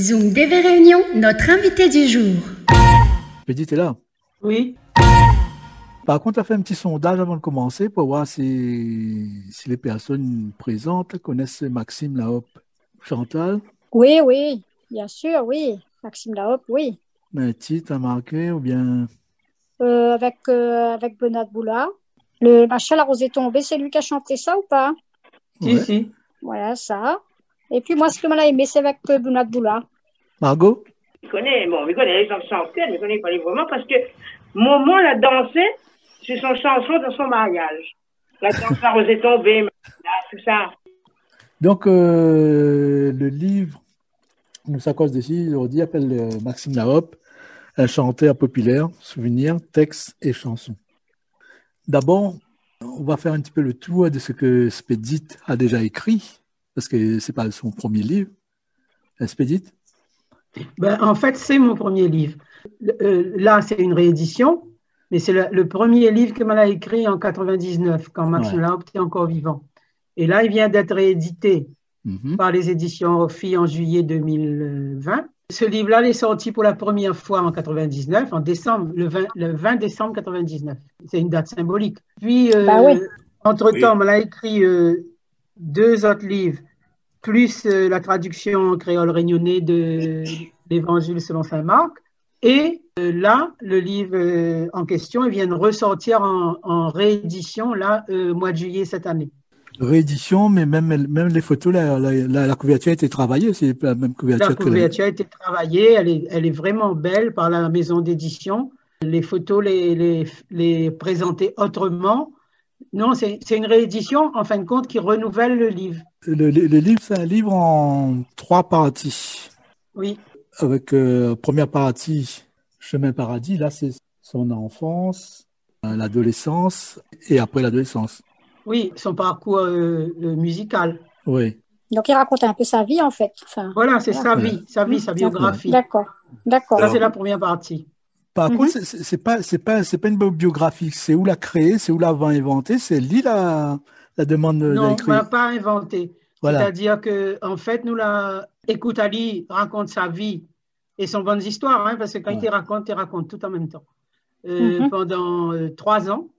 Zoom DV Réunion, notre invité du jour. Bédie, t'es là? Oui. Par contre, tu as fait un petit sondage avant de commencer pour voir si les personnes présentes connaissent Maxime Lahope. Chantal? Oui, bien sûr, oui. Maxime Lahope, oui. Un titre à marquer ou bien... Avec Benoît Boula. Le machin, la rose est tombée, c'est lui qui a chanté ça ou pas? Si, Ouais. si. Voilà, ça. Et puis moi, ce que m'a aimé, c'est avec Benoît Boula. Margot? Je connais les chansons, mais je connais pas les vraiment parce que Momo l'a dansé sur son chanson dans son mariage. La danse, la rose est tombée, là, tout ça. Donc, le livre Nous s'accorde dessus, aujourd'hui, appelle Maxime Lahope, un chanteur populaire, souvenirs, textes et chansons. D'abord, on va faire un petit peu le tour de ce que Spédite a déjà écrit, parce que c'est pas son premier livre. Spédite? En fait, c'est mon premier livre. Là, c'est une réédition, mais c'est le premier livre que m'a écrit en 99, quand Maxime Lahope était encore vivant. Et là, il vient d'être réédité par les éditions Ophi en juillet 2020. Ce livre-là, il est sorti pour la première fois en 99, en décembre, le 20 décembre 99. C'est une date symbolique. Puis, oui. entre-temps, on a écrit 2 autres livres, plus la traduction en créole réunionnais de l'Évangile selon saint Marc. Et là, le livre en question, il vient de ressortir en réédition, là, mois de juillet cette année. Réédition, mais même les photos, la couverture a été travaillée, c'est la même couverture. La couverture a été travaillée, elle est vraiment belle par la maison d'édition. Les photos les présentaient autrement. Non, c'est une réédition, en fin de compte, qui renouvelle le livre. Le livre, c'est un livre en 3 parties. Oui. Avec première partie, Chemin Paradis, là c'est son enfance, l'adolescence et après l'adolescence. Oui, son parcours musical. Oui. Donc, il raconte un peu sa vie, en fait. Enfin, voilà, c'est sa biographie. D'accord. Ça, c'est la première partie. Par contre, c'est pas une biographie. C'est où l'a créé, c'est où l'a inventé, c'est lui la demande d'écrire. Non, on l'a pas inventé. Voilà. C'est-à-dire que, en fait, Écoute Ali raconte sa vie et son bonnes histoires, hein, parce que quand il raconte tout en même temps. Pendant 3 ans,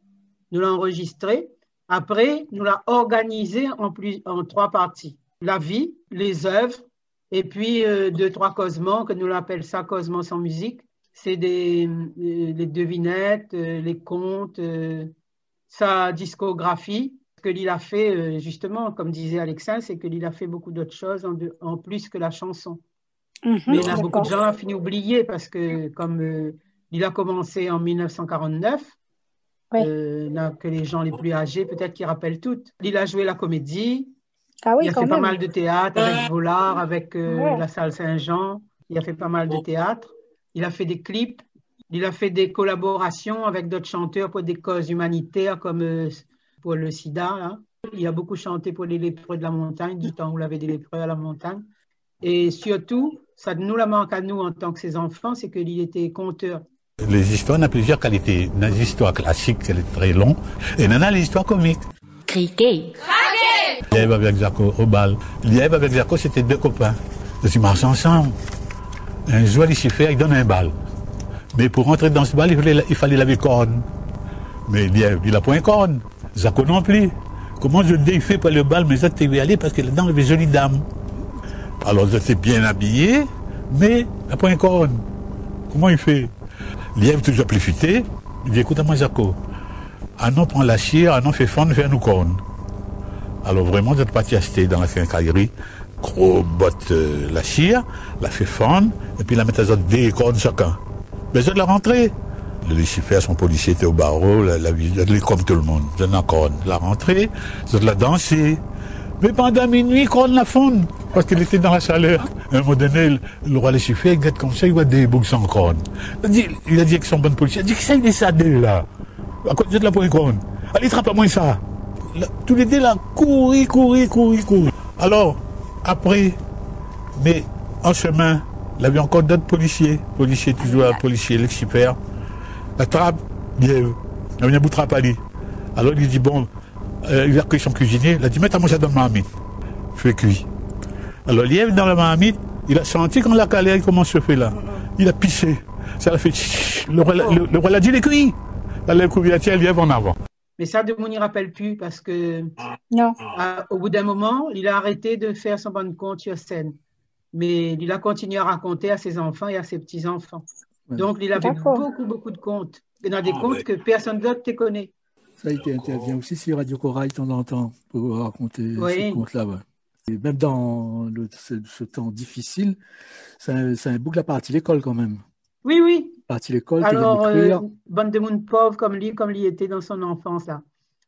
nous l'avons enregistré. Après, nous l'avons organisé en 3 parties. La vie, les œuvres, et puis 2-3 causements, que nous l'appelons ça causements sans musique. C'est les devinettes, les contes, sa discographie. Ce que l'il a fait, justement, comme disait Alexin, c'est que l'il a fait beaucoup d'autres choses en plus que la chanson. Mais il y a beaucoup de gens qui ont fini oublier parce que comme il a commencé en 1949, que les gens les plus âgés, peut-être qu'ils rappellent toutes. Il a joué la comédie, il a fait pas mal de théâtre avec Vollard, avec la salle Saint-Jean, il a fait pas mal de théâtre, il a fait des clips, il a fait des collaborations avec d'autres chanteurs pour des causes humanitaires comme pour le sida. Là. Il a beaucoup chanté pour les lépreux de la montagne, du temps où il avait des lépreux à la montagne. Et surtout, ça nous la manque à nous en tant que ses enfants, c'est qu'il était conteur. Les histoires ont plusieurs qualités. Dans les histoires classiques, c'est très long. Et dans les histoires comiques. Criquet. Lièvre avec Jaco au bal. Lièvre avec Jaco, c'était 2 copains. Ils marchent ensemble. Un jour, Lucifer, il donne un bal. Mais pour rentrer dans ce bal, il fallait laver corne. Mais Lièvre, il n'a pas un corne. Jaco non plus. Comment je défais pour le bal, mais ça, tu veux y aller parce que là-dedans, il y avait jolie dame. Alors, je suis bien habillé, mais il n'a pas un corne. Comment il fait? Lièvre toujours plus futé, il dit écoute-moi Jaco, on prend la chire, on fait fondre, faire nous cornes. Alors vraiment, vous parti acheter dans la quincaillerie, gros botte la chire, la fait fondre, et puis la mettre à autres 2 cornes chacun. Mais je la rentrée. Le Lucifer, son policier était au barreau, la vie, comme tout le monde, je n'ai corne. La rentrée, je la dansé. Mais pendant minuit, corne la fonde, parce qu'il était dans la chaleur. À un moment donné, le roi Lucifer, il regarde comme ça, il voit des boucs sans corne. Il a dit avec son bon policier, il a dit que ça, il est sadé là. À côté de la pointe corne. Allez, trappe-moi ça. Là, tous les deux là, courir. Alors, après, mais en chemin, il y avait encore d'autres policiers. Toujours un policier, Lucifer. La trappe, il y avait un bout de trappe à lui. Alors, il dit, bon, il a pris son cuisinier, il a dit, mets à manger dans le marmite. Fais cuit. Alors, Lièvre dans la marmite, Il a senti quand la calère commence à chauffer là. Il a pissé. Ça a fait chut. Le roi l'a dit les cuits. La lèvre couverture, elle vient en avant. Mais ça, de mon n'y rappelle plus parce que Non. au bout d'un moment, il a arrêté de faire son bon compte sur scène. Mais il a continué à raconter à ses enfants et à ses petits-enfants. Ouais. Donc, il avait D'accord. beaucoup de contes. Il y en a des contes que personne d'autre ne connaît. Ça, il intervient aussi sur Radio Corail de temps en temps pour raconter Oui. ces contes-là. Ouais. Et même dans ce temps difficile, c'est un boucle à partie l'école quand même. Oui. Partie l'école, Alors, écrire. bande de monde pauvre comme lui était dans son enfance, là.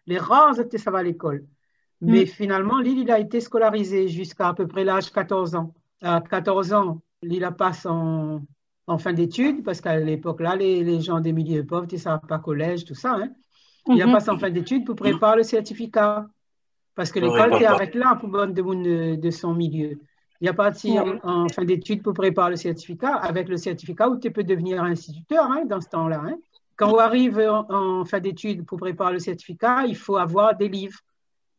Les rares étaient ça va à l'école. Mais finalement, lui, il a été scolarisé jusqu'à peu près l'âge 14 ans. À 14 ans, lui, il passe en fin d'études, parce qu'à l'époque, là, les gens des milieux pauvres, ils ne savent pas collège, tout ça. Hein. Il a passé en fin d'études pour préparer le certificat. Parce que l'école était avec là pour bande de monde de son milieu. Il a parti en fin d'études pour préparer le certificat, avec le certificat où tu peux devenir instituteur hein, dans ce temps-là. Hein. Quand on arrive en fin d'études pour préparer le certificat, il faut avoir des livres.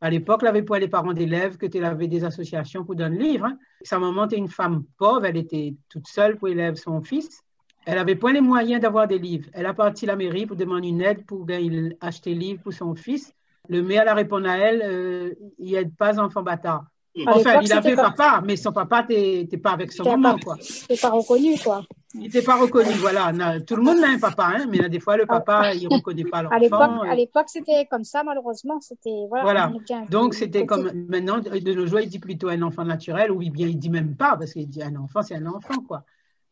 À l'époque, il n'y avait pas les parents d'élèves, que tu avais des associations pour donner livres. Hein. Sa maman était une femme pauvre, elle était toute seule pour élever son fils. Elle n'avait pas les moyens d'avoir des livres. Elle a parti à la mairie pour demander une aide pour acheter des livres pour son fils. Le maire a répondu à elle, il n'y a pas enfant bâtard. Enfin, il avait papa, mais son papa n'était pas avec son maman, quoi. Il n'était pas reconnu, quoi. Il n'était pas reconnu, voilà. Tout le monde a un papa, hein, mais des fois, le papa, il ne reconnaît pas l'enfant. À l'époque, c'était comme ça, malheureusement. Voilà. Donc, c'était comme maintenant, de nos jours, il dit plutôt un enfant naturel, ou bien il dit même pas, parce qu'il dit un enfant, c'est un enfant, quoi.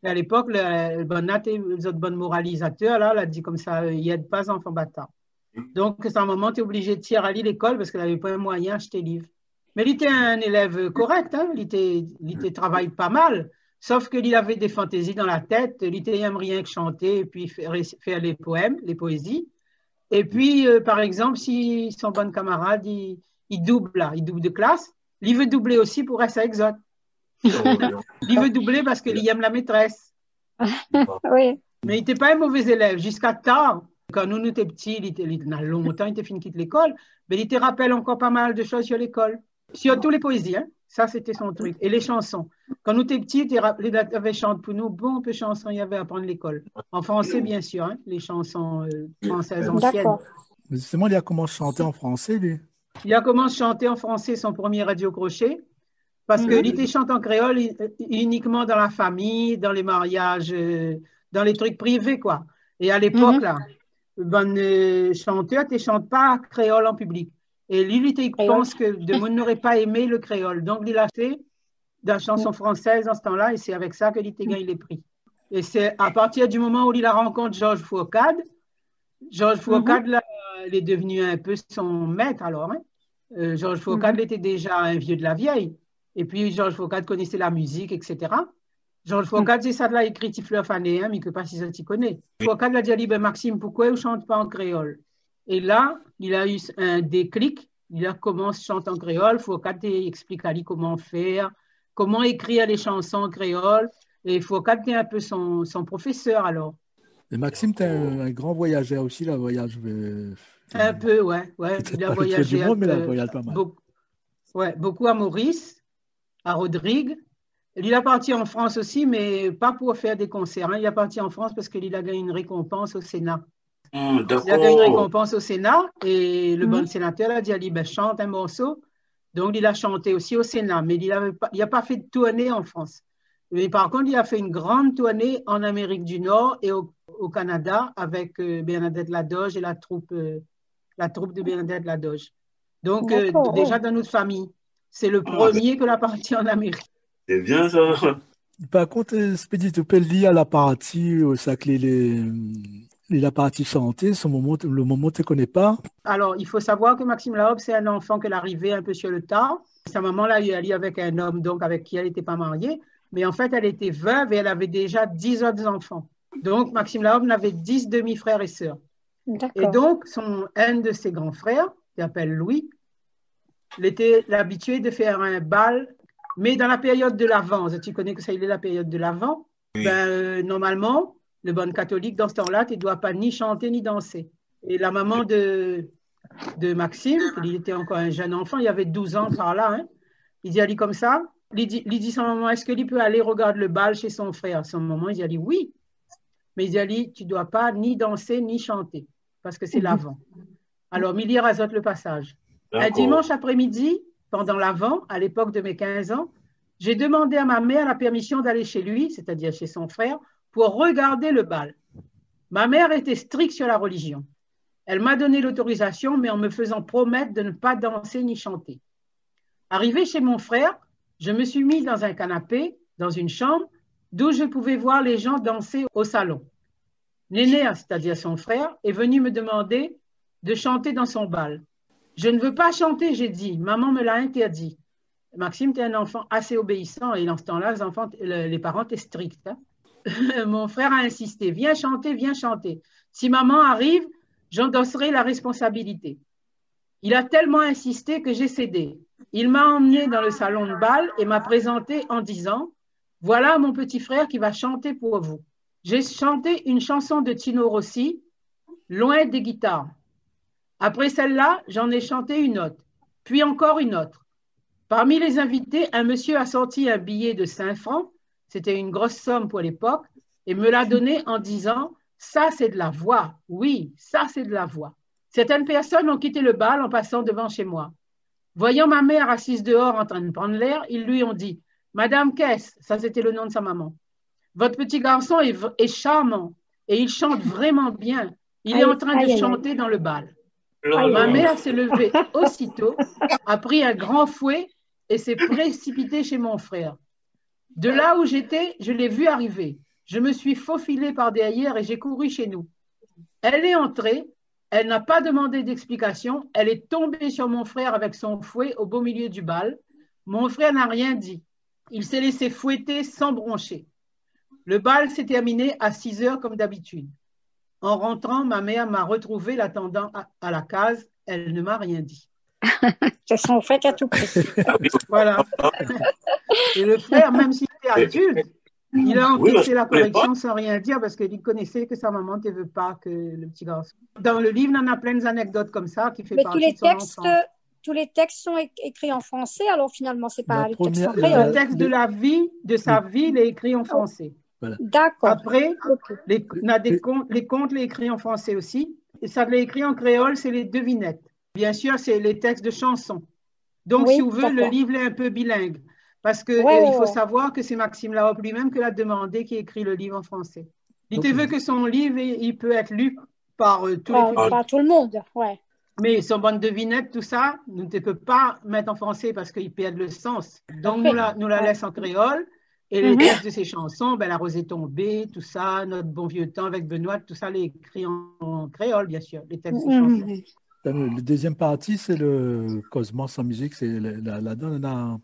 Et à l'époque, le Bonnat et les autres bonnes moralisateurs, là, il a dit comme ça, il n'y a pas enfant bâtard. Donc, à un moment, tu es obligé de tirer à l'école parce qu'elle n'avait pas un moyen d'acheter livre. Mais il était un élève correct, hein? Il travaille pas mal, sauf qu'il avait des fantaisies dans la tête, il n'aime rien que chanter et puis faire les poèmes, les poésies. Et puis, par exemple, si son bon camarade, il double de classe, il veut doubler aussi pour rester exote. Il veut doubler parce qu'il aime la maîtresse. Oui. Mais il n'était pas un mauvais élève, jusqu'à tard. Quand nous étions petits, il a longtemps, il était fini de quitter l'école, mais il te rappelle encore pas mal de choses sur l'école. Surtout les poésies, hein? Ça c'était son truc. Et les chansons. Quand nous étions petits, il avait chanté pour nous, bon peu de chansons il y avait à apprendre à l'école. En français, bien sûr, hein? Les chansons françaises anciennes. D'accord. Mais justement, il a commencé à chanter en français, lui. Il a commencé à chanter en français son premier radio-crochet, parce qu'il était chanté en créole uniquement dans la famille, dans les mariages, dans les trucs privés, quoi. Et à l'époque, là, bon chanteur, tu ne chantes pas créole en public. Et lui, il pense que de monde n'aurait pas aimé le créole. Donc, il a fait de la chanson française en ce temps-là, et c'est avec ça que il gagné les prix. Et c'est à partir du moment où il a rencontré Georges Fourcade. Georges Fourcade, là, il est devenu un peu son maître, alors. Hein. Georges Fourcade était déjà un vieux de la vieille. Et puis, Georges Fourcade connaissait la musique, etc. Georges Fourcade, c'est ça de la écrit Fleur Fané, hein, mais que pas si ça t'y connaît. Fourcade l'a dit à ben Maxime, pourquoi vous ne chantez pas en créole? Et là, il a eu un déclic. Il a commencé à chanter en créole. Fourcade explique à lui comment faire, comment écrire les chansons en créole. Et Fourcade était un peu son professeur, alors. Et Maxime, tu es un grand voyageur aussi, là, voyage. Un peu, ouais. Il a voyagé beaucoup à Maurice, à Rodrigue. Il est parti en France aussi, mais pas pour faire des concerts. Hein. Il est parti en France parce qu'il a gagné une récompense au Sénat. Il a gagné une récompense au Sénat et le bon sénateur a dit à lui, ben, chante un morceau. Donc, il a chanté aussi au Sénat, mais il n'a pas fait de tournée en France. Mais par contre, il a fait une grande tournée en Amérique du Nord et au Canada avec Bernadette Ladoge et la troupe de Bernadette Ladoge. Donc, déjà dans notre famille, c'est le premier que l'a parti en Amérique. C'est bien ça. Par contre, Spédit, tu peux lier à la partie, ça que la partie santé, le moment tu ne connais pas. Alors, il faut savoir que Maxime Lahobe, c'est un enfant qu'elle arrivait un peu sur le tard. Sa maman, là, elle est avec un homme, donc avec qui elle n'était pas mariée. Mais en fait, elle était veuve et elle avait déjà 10 autres enfants. Donc, Maxime Lahobe avait 10 demi-frères et sœurs. Et donc, un de ses grands frères, qui s'appelle Louis, il était habitué de faire un bal, mais dans la période de l'Avent. Tu connais que ça, il est la période de l'Avent. Oui. Normalement, le bon catholique, dans ce temps-là, tu ne dois pas ni chanter ni danser. Et la maman de Maxime, il était encore un jeune enfant, il avait 12 ans par là, hein, il dit à lui comme ça, il dit son maman, est-ce qu'il peut aller regarder le bal chez son frère? Son maman, il a dit oui. Mais il a dit, tu ne dois pas ni danser ni chanter, parce que c'est l'Avent. Alors, Milly razote le passage. Un dimanche après-midi, pendant l'Avent, à l'époque de mes 15 ans, j'ai demandé à ma mère la permission d'aller chez lui, c'est-à-dire chez son frère, pour regarder le bal. Ma mère était stricte sur la religion. Elle m'a donné l'autorisation, mais en me faisant promettre de ne pas danser ni chanter. Arrivé chez mon frère, je me suis mise dans un canapé, dans une chambre, d'où je pouvais voir les gens danser au salon. Néné, c'est-à-dire son frère, est venu me demander de chanter dans son bal. Je ne veux pas chanter, j'ai dit. Maman me l'a interdit. Maxime était un enfant assez obéissant et dans ce temps-là, les parents étaient stricts. Hein. Mon frère a insisté. Viens chanter, viens chanter. Si maman arrive, j'endosserai la responsabilité. Il a tellement insisté que j'ai cédé. Il m'a emmené dans le salon de bal et m'a présenté en disant « Voilà mon petit frère qui va chanter pour vous. » J'ai chanté une chanson de Tino Rossi, « Loin des guitares ». Après celle-là, j'en ai chanté une autre, puis encore une autre. Parmi les invités, un monsieur a sorti un billet de 5 francs, c'était une grosse somme pour l'époque, et me l'a donné en disant « Ça, c'est de la voix. Oui, ça, c'est de la voix. » Certaines personnes ont quitté le bal en passant devant chez moi. Voyant ma mère assise dehors en train de prendre l'air, ils lui ont dit « Madame Kess », ça c'était le nom de sa maman, « Votre petit garçon est charmant et il chante vraiment bien. Il est en train de chanter dans le bal. » Ma mère s'est levée aussitôt, a pris un grand fouet et s'est précipitée chez mon frère. De là où j'étais, je l'ai vu arriver. Je me suis faufilée par derrière et j'ai couru chez nous. Elle est entrée, elle n'a pas demandé d'explication, elle est tombée sur mon frère avec son fouet au beau milieu du bal. Mon frère n'a rien dit. Il s'est laissé fouetter sans broncher. Le bal s'est terminé à 6 heures comme d'habitude. En rentrant, ma mère m'a retrouvée l'attendant à la case. Elle ne m'a rien dit. C'est son frère qui a tout pris. Voilà. Et le frère, même s'il était adulte, il a encaissé la correction sans rien dire parce qu'il connaissait que sa maman ne veut pas que le petit garçon. Dans le livre, on a plein d'anecdotes comme ça qui fait partie de son enfance. Tous les textes sont écrits en français, alors finalement, c'est pas les textes en créole. Le texte de la vie, de sa vie, il est écrit en français. Voilà. D'accord. Après, on a les contes, les écrits en français aussi. Et ça, les écrits en créole, c'est les devinettes. Bien sûr, c'est les textes de chansons. Donc, si vous voulez, le livre est un peu bilingue. Parce qu'il faut savoir que c'est Maxime Larope lui-même qui l'a demandé, qui écrit le livre en français. Il te veut que son livre, il peut être lu par tous les publics. Par tout le monde, ouais. Mais son bonne devinette, tout ça, nous ne peut pas mettre en français parce qu'ils perdent le sens. Donc, nous la laisse en créole. Et les textes de ces chansons, La Rose est tombée, tout ça, Notre bon vieux temps avec Benoît, tout ça, les écrits en créole, bien sûr, les textes de chansons. Le deuxième partie, c'est le Cosmos sans musique. Là-dedans, on a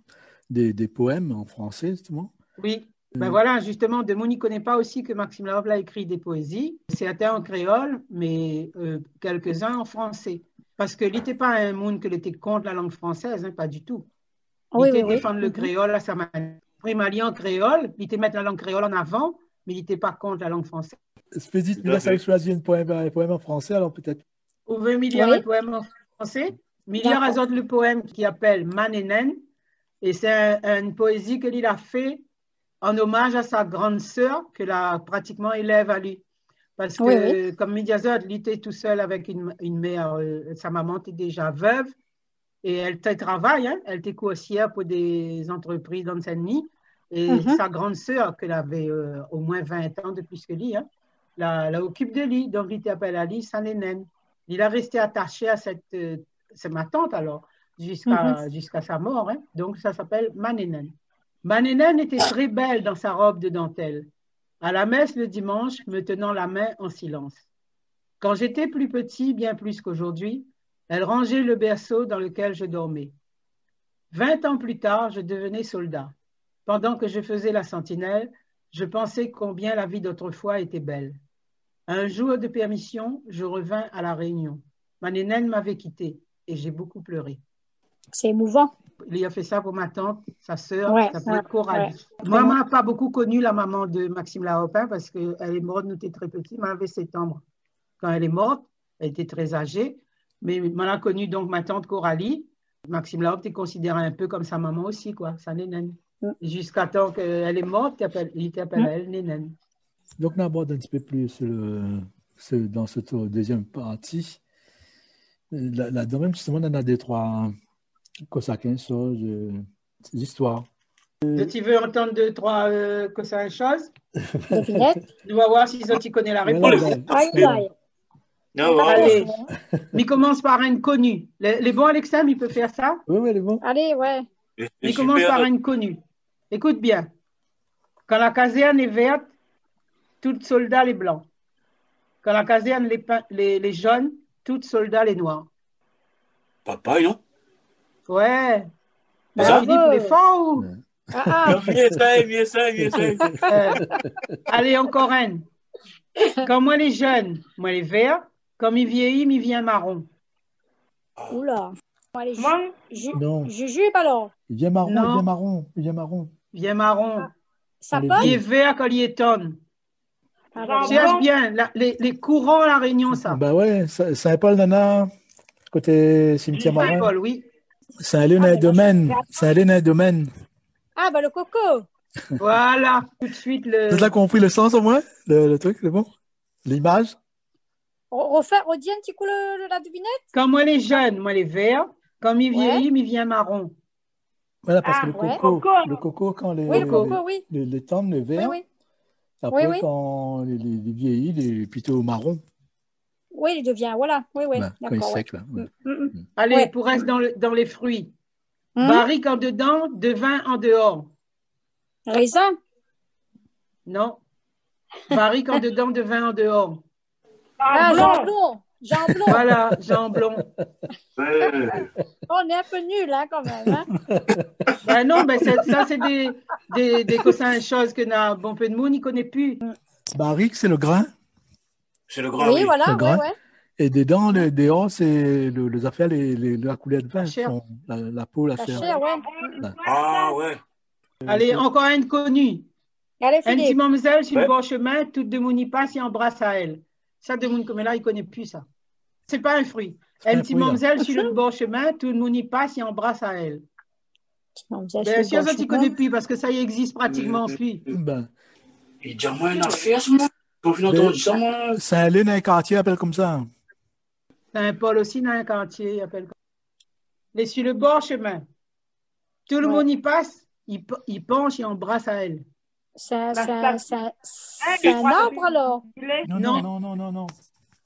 des poèmes en français, justement. Oui. Voilà, justement, de Mouni ne connaît pas aussi que Maxime Larope a écrit des poésies. Certains en créole, mais quelques-uns en français. Parce qu'il n'était pas un monde qui était contre la langue française, hein, pas du tout. Il était défendre le créole à sa manière. Primali en créole, il était mettre la langue créole en avant, mais il n'était pas contre la langue française. Expédite, mais là, ça a choisi un poème en français, alors peut-être. Vous voulez Milly un poème en français? Milly rajoute le poème qui appelle Manenen, et c'est une poésie qu'il a fait en hommage à sa grande sœur, que la pratiquement élève à lui. Parce que, comme Midiazot, il était tout seul avec une mère, sa maman était déjà veuve, et elle travaille, hein, elle était coursière pour des entreprises dans Saint-Denis. Et sa grande sœur, qu'elle avait au moins 20 ans de plus que lui, hein, la occupe de lui. Donc, il t'appelle à lui, Sanenen. Il a resté attaché à c'est ma tante alors, jusqu'à sa mort. Hein. Donc, ça s'appelle Manenen. Manenen était très belle dans sa robe de dentelle. À la messe le dimanche, me tenant la main en silence. Quand j'étais plus petit, bien plus qu'aujourd'hui, elle rangeait le berceau dans lequel je dormais. 20 ans plus tard, je devenais soldat. Pendant que je faisais la sentinelle, je pensais combien la vie d'autrefois était belle. Un jour de permission, je revins à La Réunion. Ma nénène m'avait quitté et j'ai beaucoup pleuré. C'est émouvant. Il a fait ça pour ma tante, sa sœur, s'appelle Coralie. Moi, je n'ai pas beaucoup connu la maman de Maxime Larope parce qu'elle est morte, nous étions très petits, elle avait 7 ans. Quand elle est morte, elle était très âgée. Mais on a connu donc ma tante Coralie. Maxime Larope était considéré un peu comme sa maman aussi, quoi, sa nénène. Jusqu'à temps qu'elle est morte, il t'appelle elle Nénène. Donc, on aborde un petit peu plus dans cette deuxième partie. Là-dedans, même justement, on a des trois cosaquins choses, des histoires. Tu veux entendre 2, 3 choses? Devinette. On va voir si tu connais la réponse. Allez, il commence par un connu. Les bons, Alexandre, il peut faire ça? Oui, les bons. Allez, ouais. Il commence par un connu. Écoute bien. Quand la caserne est verte, tout soldat est blanc. Quand la caserne les jaunes, tout soldat est noir. Papa, non? Ouais. Ça? Philippe, il est fort ou? Mieux ça. Allez, encore un. Quand moi les jeunes, moi les verts, comme il vieillit, il vient marron. Oula. Allez, Non. Jujube alors. Il vient marron, Non. il vient marron, il vient marron. Vient marron. Ça Allez, passe? Il est vert quand il est tonne. Ah, bah, Cherche bien, les courants à La Réunion, ça. Bah ouais, Saint-Paul, Nana, côté cimetière marin. Saint-Paul, oui. Saint-Hélène-et-Domaine. Saint-Hélène-et-Domaine. Ah, bah le coco. Voilà, tout de suite le. Tu as compris le sens au moins? Le truc, c'est bon? L'image? Redis un petit coup la devinette. Quand moi les jeunes, moi les verts, comme il vieillit, il vient marron. Voilà, parce que ouais. le coco, quand Oui, le coco, oui. les tendres, les verts, Oui. après, Oui. quand les vieillit, il est plutôt marron. Oui, il devient, voilà. Oui. Bah, quand il est D'accord. sec, là. Ouais. Allez, Ouais. pour rester dans les fruits. Hum. Barrique en dedans, de vin en dehors. Raisin. Non. Barrique en dedans, de vin en dehors. Ah, jambon. Jambon. Voilà, jambon. On est un peu nuls, hein, quand même. Hein. Ben non, ben ça, c'est des cossins choses que n'a bon peu de monde, il ne connaît plus. Barrique, c'est le grain. C'est le grand. Oui, voilà, le grain. ouais. Et dedans, dehors, c'est les affaires, la couleur de vin. La chair. La peau, la La chair. chair, ouais. Ah, ouais. Allez, encore une connue. Allez, Un petit Philippe. mamselle sur Ouais. le bon chemin, tout de monde y passe, il embrasse à elle. Ça, de monde comme là, il ne connaît plus ça. C'est pas un fruit. pas Un un petit fruit, là. mamselle sur le bon chemin, tout le monde y passe, il embrasse à elle. Non, vous avez Bien fait sûr, le ça, bon tu ne chemin. connais plus parce que ça y existe pratiquement plus. Ben, Il dit, moi, une affaire, ce moi. Quand on entend ça, moi. Saint-Hélène, un quartier, appelle comme ça. Saint-Paul aussi dans un quartier, il appelle comme ça. Mais sur le bord chemin, tout le monde y passe, il penche, il embrasse à elle. C'est un arbre alors. Non.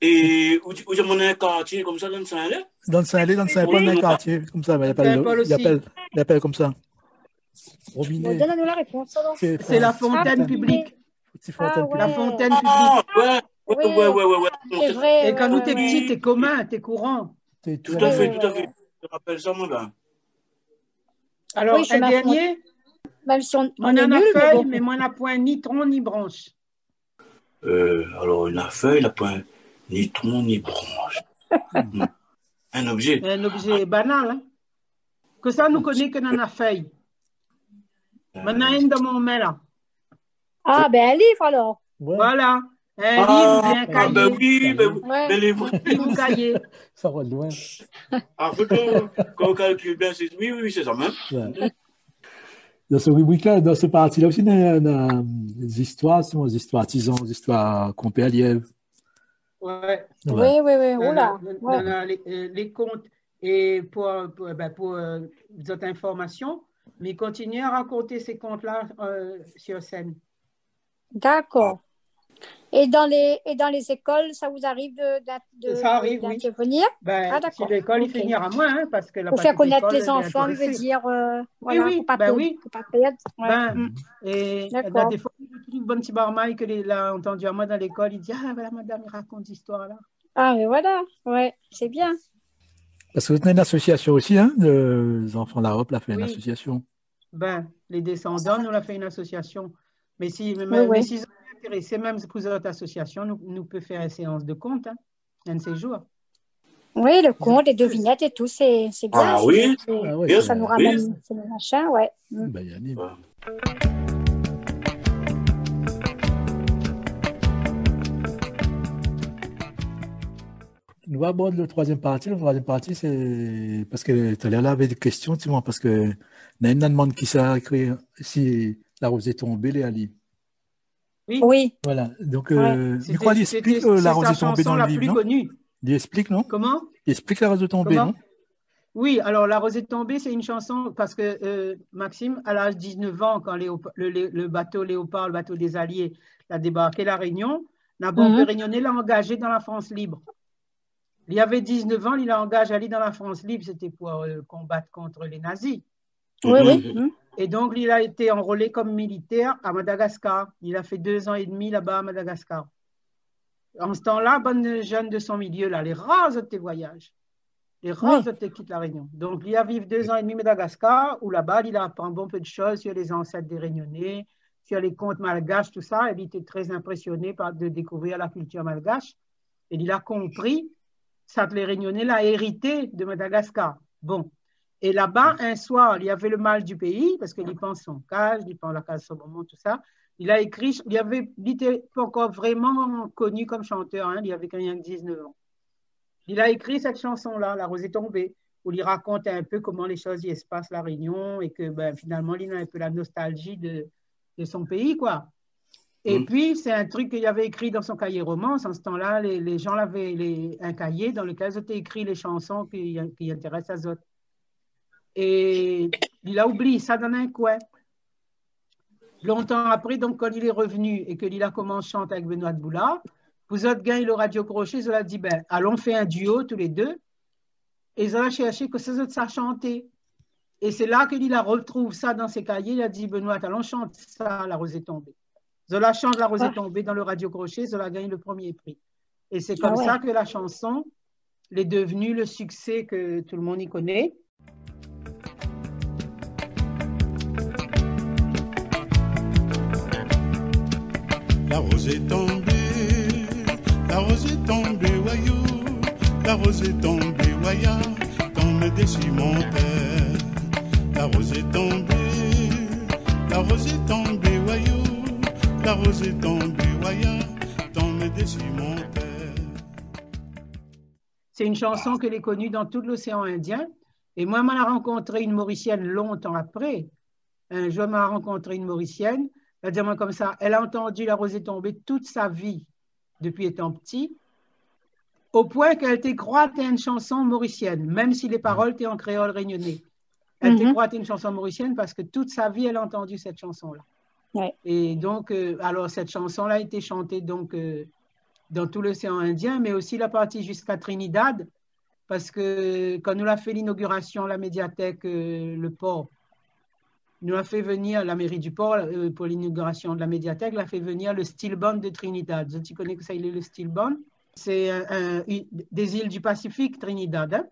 Et où j'ai mon un quartier comme ça dans le Saint-Hélène? Dans le Saint-Hélène, dans le Saint-Paul, un quartier, comme ça. Ben, Saint-Paul aussi. il appelle comme ça. Bon, Robinet. donne-nous la réponse alors. C'est la fontaine publique. Petit fontaine Ah, La ouais. fontaine Ah, publique. ouais. C'est vrai. Et quand nous, t'es ouais. petit, t'es commun, t'es courant. Tout à fait. Je rappelle ça, moi, là. Alors, Oui, c'est un ma dernier, Même si on moi, est on a nul, mais feuille, bon. mais moi, on n'a point ni tronc ni branche. Alors, la feuille, n'a pas ni tronc, ni branche. Un objet. Un objet banal, hein. Que ça, nous connaît que dans la feuille. Maintenant, une dans mon main, là. Ah, ben un livre alors. Ouais, Voilà. Un livre, bien un cahier. Ben oui, Ouais. ben les livres. Un cahier. ça va loin. Après, quand on calcule bien, c'est oui, c'est ça même. Ouais. Dans ce week-end, dans ce parti-là aussi, on a des histoires, souvent des histoires artisans, des histoires compées à lièvre. Ouais. Oui. Oula. Ouais. Dans les comptes et pour d'autres informations, mais continuez à raconter ces comptes-là sur scène. D'accord. Et dans les écoles, ça vous arrive Ça arrive, oui. d'intervenir? Ben, Ah, d'accord. si l'école, il Ok. finira moins, hein, parce que la Pour faire petite connaître école, les elle est enfants, je veux intéressée. dire, voilà, oui, pour pas ben perdre. oui. Pour pas perdre. Ouais. Ben, et D'accord. là, des fois, il y a une bonne petite barmaille que l'a entendu à moi dans l'école, il dit, ah, voilà, madame, il raconte cette histoire-là. Ah, mais voilà, ouais, c'est bien. Parce que vous tenez une association aussi, hein, les enfants de la Europe, l'a fait une Oui. association. Ben, les descendants, nous, on a fait une association. Mais si Oui. ils sont intéressés, même pour notre association, nous pouvons faire une séance de compte, hein, un de ces jours. Oui, le conte, les devinettes et tout, c'est bien. Ah oui. Ah ouais, Bien Ça c'est- nous ramène, c'est le machin, ouais. ben, il y a des- Nous allons aborder le troisième partie. Le troisième partie, c'est parce que tu allais là avec des questions, tu vois, parce que il y a une demande qui s'est écrit si la rose est tombée, les Ali. Oui. Voilà. Donc, Ouais. je crois qu'il explique la rose est tombée dans le livre, non? Connue. Il explique, non? Comment? Il explique la rose est tombée, Comment? non? Oui, alors La Rose est tombée, c'est une chanson parce que Maxime, à l'âge de 19 ans, quand le bateau Léopard, le bateau des Alliés, a débarqué à La Réunion, la bombe réunionnais l'a engagé dans la France libre. Il avait 19 ans, il l'a engagé à aller dans la France libre, c'était pour combattre contre les nazis. Oui, oui. Et donc, il a été enrôlé comme militaire à Madagascar. Il a fait 2 ans et demi là-bas à Madagascar. En ce temps-là, bonne jeune de son milieu, là, les rares de tes voyages. Les rares de tes quittes la Réunion. Donc, il a vécu 2 ans et demi à Madagascar, où là-bas, il a appris un bon peu de choses sur les ancêtres des Réunionnais, sur les contes malgaches, tout ça. Et il était très impressionné de découvrir la culture malgache. Et il a compris ça que les Réunionnais l'ont hérité de Madagascar. Bon. Et là-bas, un soir, il y avait le mal du pays, parce qu'il pense son cage, il pense la case son moment, tout ça. Il a écrit, il n'était pas encore vraiment connu comme chanteur, hein, il avait quand même 19 ans. Il a écrit cette chanson-là, La Rose est tombée, où il raconte un peu comment les choses y se passent à La Réunion et que finalement, il a un peu la nostalgie de son pays, quoi. Et puis, c'est un truc qu'il avait écrit dans son cahier romance. En ce temps-là, les gens avaient un cahier dans lequel ils étaient écrit les chansons qui intéressent à eux. Et il a oublié ça dans un coin. Longtemps après, donc, quand il est revenu et qu'il a commencé à chanter avec Benoît Boulard, vous autres gagné le radio crochet, ils ont dit, allons faire un duo tous les deux. Et ils ont cherché que ces autres ça chanter. Et c'est là qu'il a retrouvé ça dans ses cahiers. Il a dit, Benoît, allons chanter ça, La Rose est tombée. Zola chante La Rose est tombée dans le radio crochet, Zola gagne le premier prix. Et c'est comme ça que la chanson est devenue le succès que tout le monde y connaît. La rose est tombée, la rose est tombée, voyou, la rose est tombée, voya, tombe des cimentaires. La rose est tombée, la rose est tombée, voyou, la rose est tombée, voya, tombe des cimentaires. C'est une chanson qu'elle est connue dans tout l'océan Indien. Et moi, je l'ai rencontré une Mauricienne longtemps après. Un jour, je l'ai rencontré une Mauricienne. Elle dit moi comme ça, elle a entendu La Rose est tombée toute sa vie, depuis étant petit, au point qu'elle était croite à une chanson mauricienne, même si les paroles étaient en créole réunionnais. Elle était croite à une chanson mauricienne parce que toute sa vie, elle a entendu cette chanson-là. Ouais. Et donc, alors cette chanson-là a été chantée donc, dans tout l'océan Indien, mais aussi la partie jusqu'à Trinidad, parce que quand nous avons fait l'inauguration, la médiathèque, le port, nous a fait venir la mairie du port pour l'inauguration de la médiathèque, l'a fait venir le Steel Band de Trinidad. Tu connais que ça, il est le Steel Band. C'est des îles du Pacifique, Trinidad. Hein?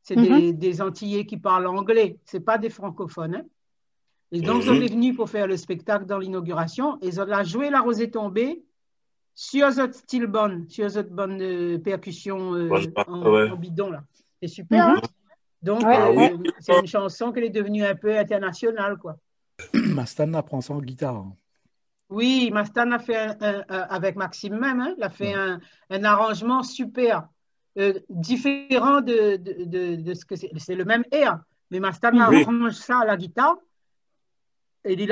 C'est des Antillais qui parlent anglais. C'est pas des francophones. Hein? Et donc, ils sont venus pour faire le spectacle dans l'inauguration. Et ils ont joué La Rose est tombée sur cette Steel Band, sur cette bande de percussion en bidon là. C'est super. Hein? Donc, c'est une chanson qui est devenue un peu internationale, quoi. Mastan apprend ça en guitare. Oui, Mastan a fait, avec Maxime même, hein, il a fait un arrangement super, différent de ce que c'est. C'est le même air, mais Mastan arrange ça à la guitare et il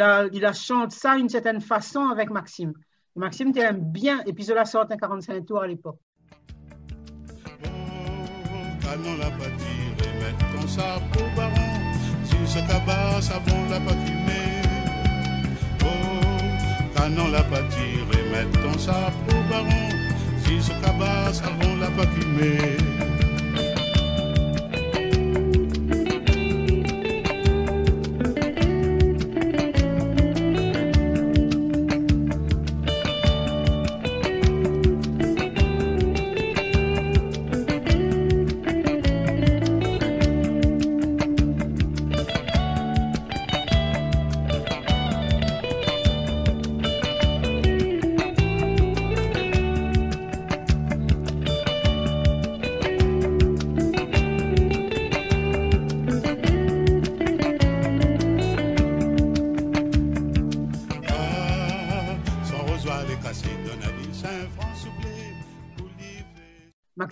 a chanté ça d'une certaine façon avec Maxime. Et Maxime t'aime bien, et puis je la sorte un 45 tours à l'époque. Canon la pâture et mettre ton sape au baron. Sur ce cabas, savon la pâtumée. Oh, canon la pâture et mettre ton sape au baron. Sur ce cabas, savon la pâtumée.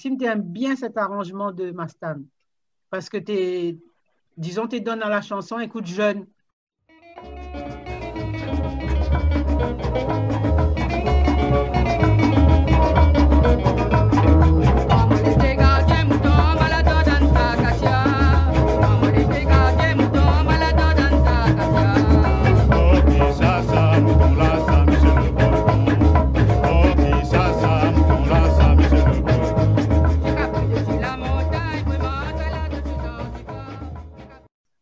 Maxime, tu aimes bien cet arrangement de Mastan. Parce que disons, tu donnes à la chanson, écoute jeune.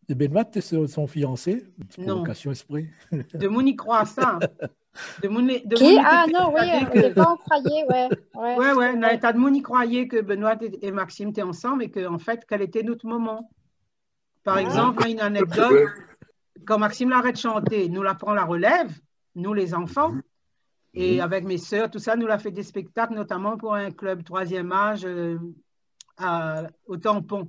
Et Benoît, tu es son fiancé? Non. Provocation esprit. De Mouni croit ça. Qui? Ah non, oui, au départ, on croyait, ouais. Ouais, t'as de Mouni croyait que Benoît et Maxime étaient ensemble et qu'en fait, quel était notre moment. Par exemple, une anecdote, quand Maxime l'arrête de chanter, nous la prend la relève, nous les enfants, et avec mes sœurs, tout ça, nous l'a fait des spectacles, notamment pour un club 3e âge au Tampon.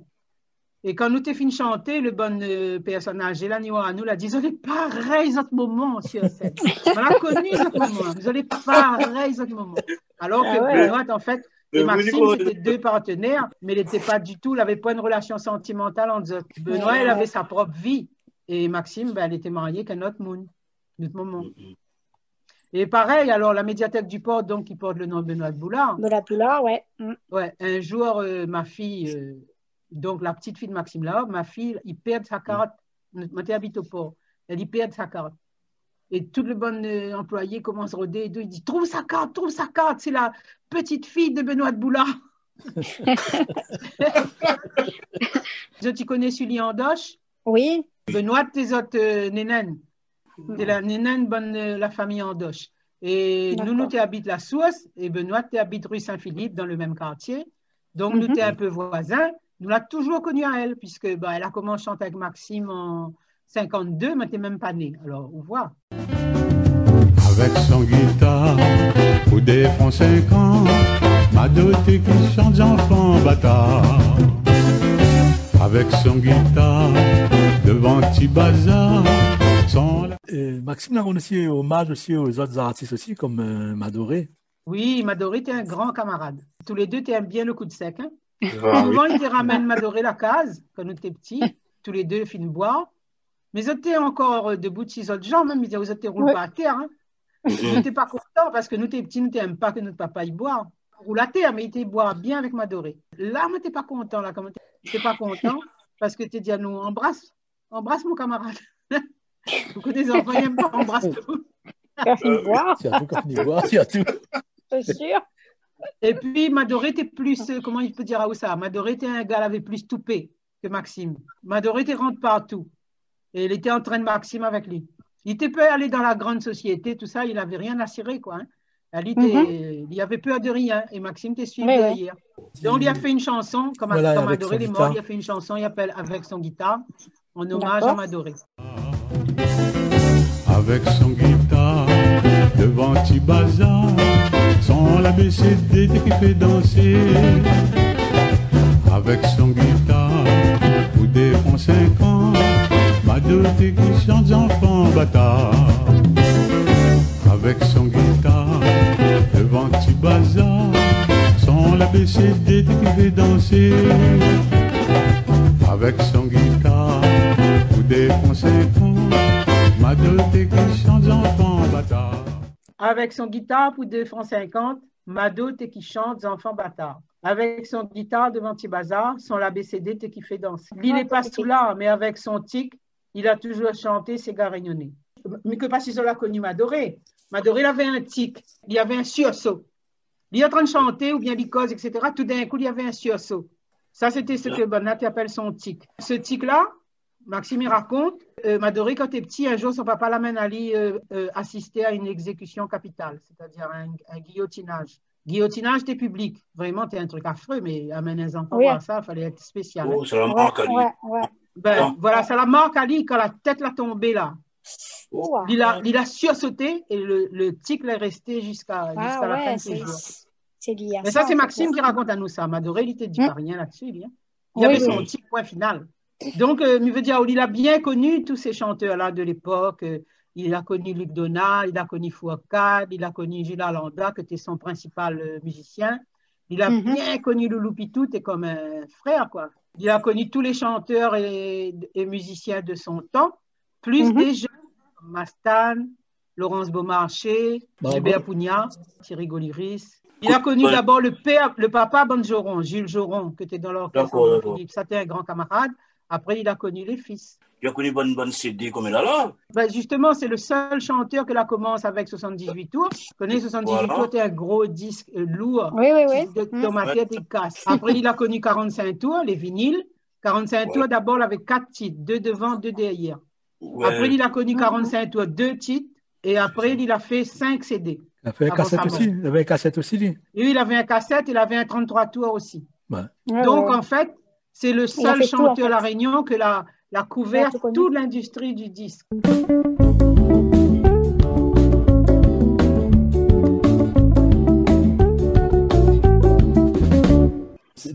Et quand nous t'es fini de chanter, le bon personnage, Elani nous l'a dit, vous allez pareil autre moment, sur scène. On l'a connu autre moment, vous allez pareil autre moment. Alors que Benoît, en fait, et Maxime, c'était 2 partenaires, mais il n'était pas du tout, il n'avait pas une relation sentimentale entre eux. Benoît, il avait sa propre vie. Et Maxime, elle était mariée qu'à notre moment. Et pareil, alors la médiathèque du port, donc, qui porte le nom de Benoît Boulard. Benoît Boulard, ouais. Ouais, un jour, ma fille, donc la petite fille de Maxime là, ma fille, il perd sa carte. Moi, habite au port. Elle y perd sa carte. Et tout le bon employé commence à rôder et il dit trouve sa carte, c'est la petite fille de Benoît Boulard. Tu connais Sully Andoche? Oui. Benoît, tes autres nénènes. C'est la nénène bonne la famille Andoche. Et nous habites la Source et Benoît, tu habites rue Saint-Philippe dans le même quartier. Donc, nous, t'es un peu voisins. Nous l'a toujours connue à elle, puisque elle a commencé à chanter avec Maxime en 52, mais t'es même pas né. Alors, on voit. Avec son guitare, pour des francs 50, ma dotée qui chante enfant bâtard. Avec son guitare, devant petit bazar. Maxime, là, on aussi hommage aussi aux autres artistes aussi, comme Madoré. Oui, Madoré, t'es un grand camarade. Tous les deux, t'aimes bien le coup de sec. Hein? Souvent, il te ramène Madoré la case, quand nous étions petits, tous les deux, fin de boire. Mais ils étaient encore debout de 6 autres gens, même, ils disaient, vous êtes roule pas à terre. Hein? Nous n'étions pas contents parce que nous étions petits, nous n'aimions pas que notre papa y boire. Roule à terre, mais il était boire bien avec Madoré. Là, moi, t'es pas content, là, comment t'es pas content parce que tu dis à nous, embrasse mon camarade. Beaucoup des enfants n'aiment pas, embrasse tout. Tu as tout quand tu boire, tu as tout. C'est sûr. Et puis, Madoré était plus, comment il peut dire à où ça? Madoré était un gars, il avait plus toupé que Maxime. Madoré était rentre partout. Et il était en train de Maxime avec lui. Il était peur d'aller dans la grande société, tout ça, il n'avait rien à cirer, quoi. Hein. Il avait peur de rien. Et Maxime t'est suivi derrière. Donc, il a fait une chanson, comme Madoré est mort, il a fait une chanson, il appelle Avec son guitare, en hommage à Madoré. Avec son guitare, devant petit bazar, son l'ABCD qui fait danser. Avec son guitare, pour des francs 50, ma dotée qui chante enfant bâtard. Avec son guitare, devant petit bazar, son l'ABCD qui fait danser. Avec son guitare, pour des francs 50, ma dotée qui chante enfant bâtard. Avec son guitare pour 2 francs 50, Mado t'es qui chante enfant bâtard. Avec son guitare devant petit bazar, son l'ABCD t'es qui fait danser. Il n'est pas sous là, mais avec son tic, il a toujours chanté ses gars réunionnés. Mais que pas si on l'a connu Madoré. Madoré, il avait un tic, il y avait un sursaut. Il est en train de chanter ou bien il cause, etc. Tout d'un coup, il y avait un sursaut. Ça, c'était ce que Bonnat appelle son tic. Ce tic-là, Maxime il raconte, Madoré, quand tu es petit, un jour, son papa l'amène à aller assister à une exécution capitale, c'est-à-dire un guillotinage. Guillotinage, t'es public. Vraiment, t'es un truc affreux, mais amener les enfants voir ça, il fallait être spécial. Oh, ça la marque à lui. Voilà, ça la marque à lui quand la tête l'a tombée là. Il a sursauté et le tic l'est resté jusqu'à la fin de ses jours. Mais ça, c'est Maxime qui raconte à nous ça. Madoré, il ne dit pas rien là-dessus. Il avait son tic, point final. Donc, il veut dire, il a bien connu tous ces chanteurs-là de l'époque. Il a connu Luc Donald, il a connu Foucault, il a connu Gilles Alanda, qui était son principal musicien. Il a bien connu Loulou Pitou, t'es comme un frère, quoi. Il a connu tous les chanteurs et musiciens de son temps, plus des jeunes comme Mastan, Laurence Beaumarchais, Gilbert Pugna, Thierry Goliris. Il a connu d'abord le papa Banjoron, Jules Joron, qui était dans l'orchestre. Ça, c'était un grand camarade. Après, il a connu les fils. Il a connu bonne CD comme elle a là. Ben justement, c'est le seul chanteur que la commence avec 78 tours. Tu connais 78 tours, c'est un gros disque lourd. Oui. Dans ma tête, il casse. Après, il a connu 45 tours, les vinyles. 45 tours d'abord avec 4 titres, 2 devant, 2 derrière. Après, il a connu 45 tours, 2 titres. Et après, il a fait 5 CD. Il a fait un cassette aussi. Il avait un cassette aussi, lui. Et il avait un cassette, il avait un 33 tours aussi. Donc, en fait, c'est le seul chanteur à La Réunion que l'a couvert toute l'industrie du disque.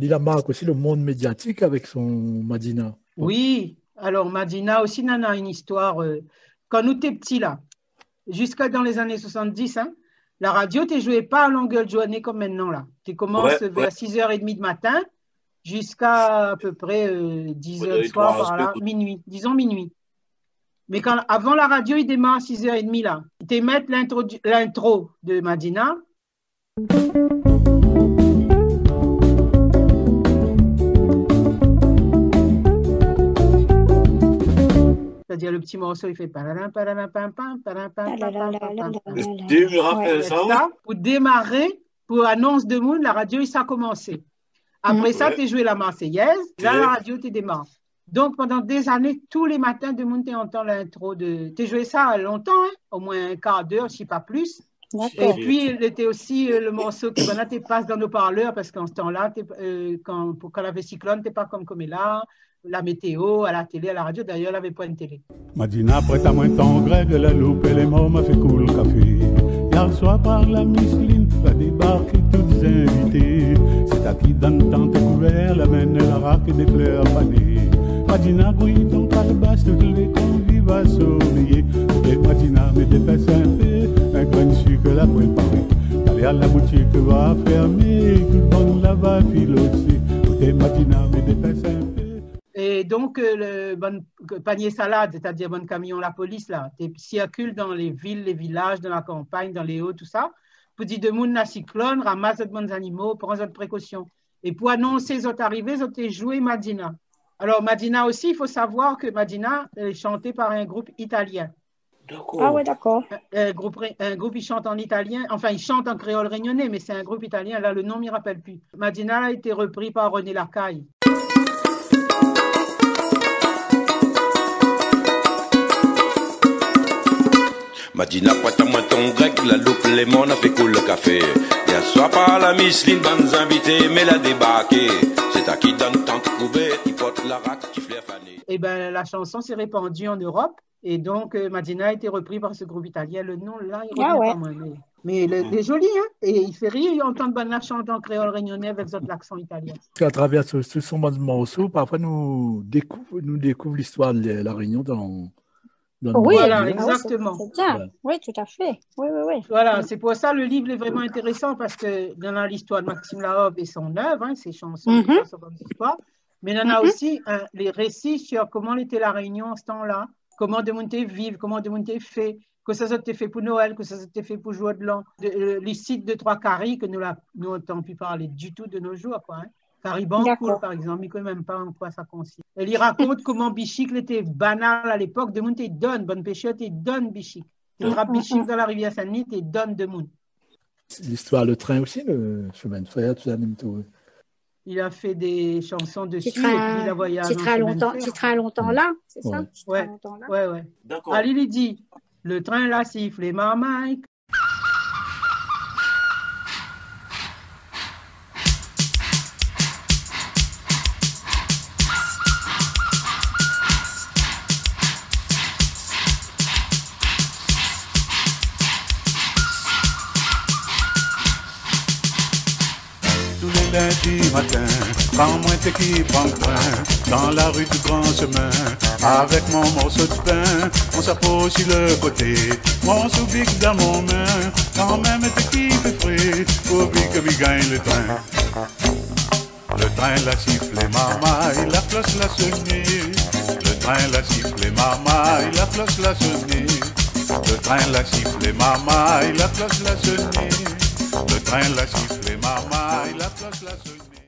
Il a marqué aussi le monde médiatique avec son Madina. Oui, alors Madina aussi, Nana, une histoire. Quand nous étions petits là, jusqu'à dans les années 70, hein, la radio, tu ne jouais pas à longueur de journée comme maintenant là. Tu commences vers 6h30 du matin jusqu'à peu près 10h du soir, par là, minuit, disons minuit. Mais avant la radio, il démarre à 6h30 là. Tu mettre l'intro de Madina. C'est-à-dire le petit morceau, il fait paralin, paralin, pam, pam, paralin, pam, pam, pam. Pour démarrer, pour annonce de monde, la radio, ça a commencé. Après ça, tu joué la Marseillaise. Là, la radio, tu démarres. Donc, pendant des années, tous les matins, de monde, tu entends l'intro de. Tu joué ça longtemps, hein? Au moins un quart d'heure, si pas plus. Et puis, il était aussi le morceau que maintenant, tu passes dans nos parleurs, parce qu'en ce temps-là, quand il y avait cyclone, tu n'es pas comme là. La météo, à la télé, à la radio, d'ailleurs, elle n'avait pas une télé. Madina, prête à moins ton Greg, la loupe et les mots m'a fait cool café. Hier soir par la Micheline, va débarquer toutes invités. C'est à qui donne tant de couverts, la mène la raque et des fleurs fanées. Madina, grouille ton calebasse, toutes les convives à surveiller. Et Madina, me dépêche un peu, un grain de sucre la poêle parée. Allez à la boutique, va fermer, tout le monde là va filoter. Et Madina, me dépêche un peu. Et donc, le bon panier salade, c'est-à-dire bon camion, la police, là, tu circules dans les villes, les villages, dans la campagne, dans les hauts, tout ça, pour dire de monde la cyclone, ramasse de bons animaux, prends de précautions. Et pour annoncer les autres arrivées, ils ont joué Madina. Alors, Madina aussi, il faut savoir que Madina est chantée par un groupe italien. Ah ouais, d'accord. Un groupe, il chante en italien, enfin, il chante en créole réunionnais, mais c'est un groupe italien, là, le nom ne m'y rappelle plus. Madina a été repris par René Lacaille. Madina, prête à moi ton grec, la loupe, les mots, a fait cool le café. Hier soir par la Micheline, bonnes invités, mais la débarqué. C'est à qui donne tant de couverts, qui porte la raque, qui flaire fané. Et ben, la chanson s'est répandue en Europe, et donc Madina a été repris par ce groupe italien. Le nom, là, il revient pas moins. Mais il est joli, hein, et il fait rire, il entend Bana chanter en créole réunionnais avec l'accent italien. À travers ce son morceau, parfois nous découvrons l'histoire de la Réunion dans oui, voilà, exactement. C'est bien. Voilà. Oui, tout à fait. Oui. Voilà, c'est pour ça le livre est vraiment intéressant parce que dans l'histoire de Maxime Lahobe et son œuvre, hein, ses chansons, sur son histoire, mais il y en a aussi les récits sur comment était la Réunion en ce temps-là, comment de monter vivre, comment de monter fait, que ça s'était fait pour Noël, que ça s'était fait pour Jour de l'An, les sites de Trois-Caries que nous n'avons pu parler du tout de nos jours, quoi. Hein. Caribancourt, par exemple, il ne connaît même pas en quoi ça consiste. Elle y raconte comment Bichic était banal à l'époque, de monde te donne, bonne pêcheur te donne Bichic. Tu trappes Bichic dans la rivière Saint-Denis, te donne de monde. L'histoire, le train aussi, le chemin de fer, tout ça, même tout. Il a fait des chansons dessus et puis il a voyagé. Tu seras longtemps là, c'est ça? Ouais. D'accord. Ali lui dit, le train là siffle les marmailles. Lundi matin, quand moi t'es qui prend le train, dans la rue du grand chemin, avec mon morceau de pain, on s'approche sur le côté, mon sous-bic dans mon main, quand même t'es qui fait frais, pour que je gagne le train. Le train l'a sifflé, maman, et la cloche l'a sonné. Le train l'a sifflé, maman, et la cloche l'a sonné. Le train l'a sifflé, maman, et la cloche l'a sonné. Le train l'a sifflé, maman, et la cloche l'a sonné.